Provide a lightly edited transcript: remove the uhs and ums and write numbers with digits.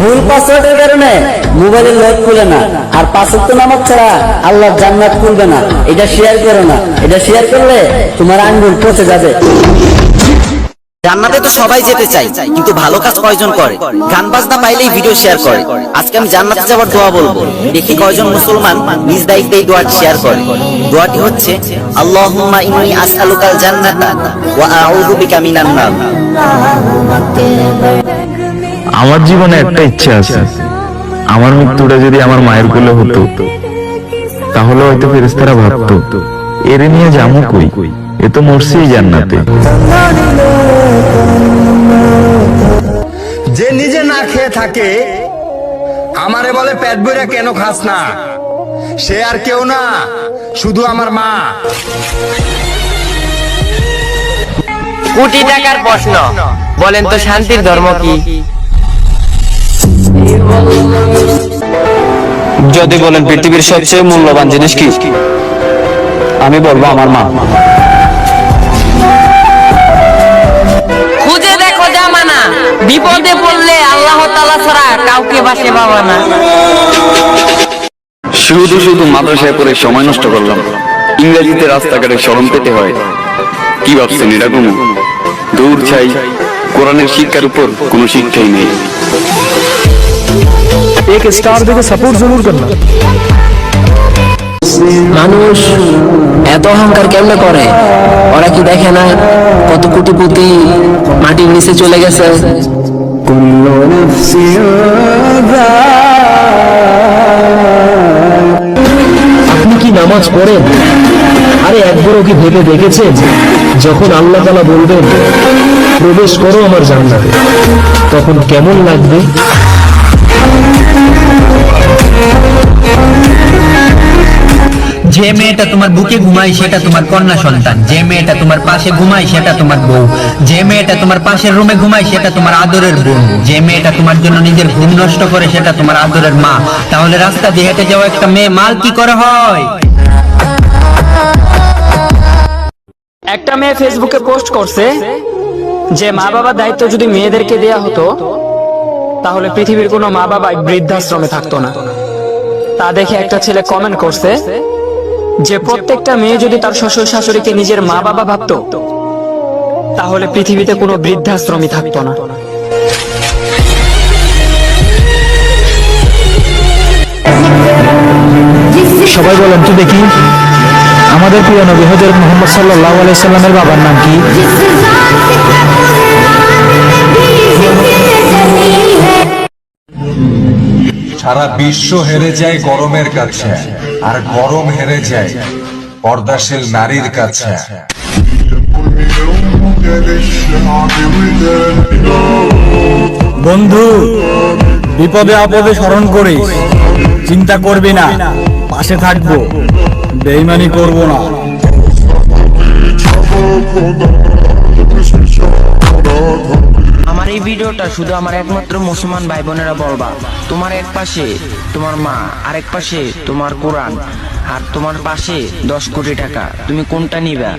ভুল পাসওয়ার্ডের কারণে মোবাইলের লক খুলে না, আর 5 ওয়াক্ত নামাজ ছাড়া আল্লাহর জান্নাত খুলবে না। এটা শেয়ার করো না, এটা শেয়ার করলে তোমার আঙ্গুল পচে যাবে। জান্নাতে তো সবাই যেতে চায়, কিন্তু ভালো কাজ কয়জন করে? গান বাজনা পাইলেই ভিডিও শেয়ার করে। আজকে আমি জান্নাতে যাওয়ার দোয়া বলবো, দেখি কয়জন মুসলমান নিজ দায়িত্বে এই দোয়াটি শেয়ার করে। দোয়াটি হচ্ছে, আল্লাহুম্মা ইন্নী আসআলুকাল জান্নাতা ওয়া আউযু বিকা মিনান নার। আমার জীবনে একটা ইচ্ছা আছে, আমার মৃত্যুটা যদি আমার মায়ের কোলে হতো, তাহলে হয়তো ফেরেশতারা ভাবতো এরে নিয়ে যামু কই, এ তো মরছেই জান্নাতে। যে নিজে না খেয়ে থাকে আমারে বলে পেট ভরে কেন খাস না, সে আর কেউ না, শুধু আমার মা। কোটি টাকার প্রশ্ন, বলেন তো শান্তির ধর্ম কি? যদি বলেন পৃথিবীর সবচেয়ে মূল্যবান জিনিস কি, আমি বলবো আমার মা। খুঁজে দেখো জামানা, বিপদে পড়লে আল্লাহ তাআলা ছাড়া কাউকে বাসে পাবা না। শুধু শুধু মাদ্রাসায় পড়ে সময় নষ্ট করলাম, ইংরেজিতে রাস্তাঘাটে শরম পেতে হয়। কি ভাবছেন এরকম? দূর চাই, কোরআনের শিক্ষার উপর কোনো শিক্ষাই নেই। एक स्टार देके सपोर्ट जरूर करना। মানুষ এত অহংকার কেমনে করে? ওরা কি দেখে না কত কোটিপতি মাটির নিচে চলে গেছে? আপনি কি নামাজ পড়েন? আরে একবারও কি ভেবে দেখেছেন, যখন আল্লাহ তাআলা বলবেন প্রবেশ করো আমার জান্নাতে, তখন কেমন লাগবে? যে মেয়েটা তোমার বুকে ঘুমায় সেটা তোমার কন্যা সন্তান, যে মেয়েটা তোমার পাশে ঘুমায় সেটা তোমার বউ, যে মেয়েটা তোমার পাশের রুমে ঘুমায় সেটা তোমার আদরের বোন, যে মেয়েটা তোমার জন্য নিজের ঘুম নষ্ট করে সেটা তোমার আদরের মা। তাহলে রাস্তা দিয়ে হেঁটে যাওয়া একটা মেয়ে মাল কি করে হয়? একটা মেয়ে ফেসবুকে পোস্ট করছে যে মা বাবার দায়িত্ব যদি মেয়েদেরকে দেয়া হতো, তাহলে পৃথিবীর কোনো মা বাবা বৃদ্ধাশ্রমে থাকতো না। তা দেখে একটা ছেলে কমেন্ট করছে যে প্রত্যেকটা মেয়ে যদি তার শ্বশুর শাশুড়িকে নিজের মা বাবা ভাবতো, তাহলে পৃথিবীতে কোনো বৃদ্ধাশ্রমই থাকতো না। সবাই বলেন তো দেখি, আমাদের প্রিয় নবী হযরত মুহাম্মদ সাল্লাল্লাহু আলাইহি সাল্লামের বাবার নাম কি? সারা বিশ্ব হেরে যায় গরমের কাছে, আর গরম হেরে যায় পর্দাশীল নারীর কাছে। বন্ধু, বিপদে আপদে স্মরণ করিস, চিন্তা করবি না, পাশে থাকবো, বেঈমানি করব না। আমার এই ভিডিওটা শুধু আমার একমাত্র মুসলমান ভাই বোনেরা বলবা, তোমার এক পাশে তোমার মা, আরেক পাশে তোমার কোরআন, আর তোমার পাশে 10 কোটি টাকা, তুমি কোনটা নিবা?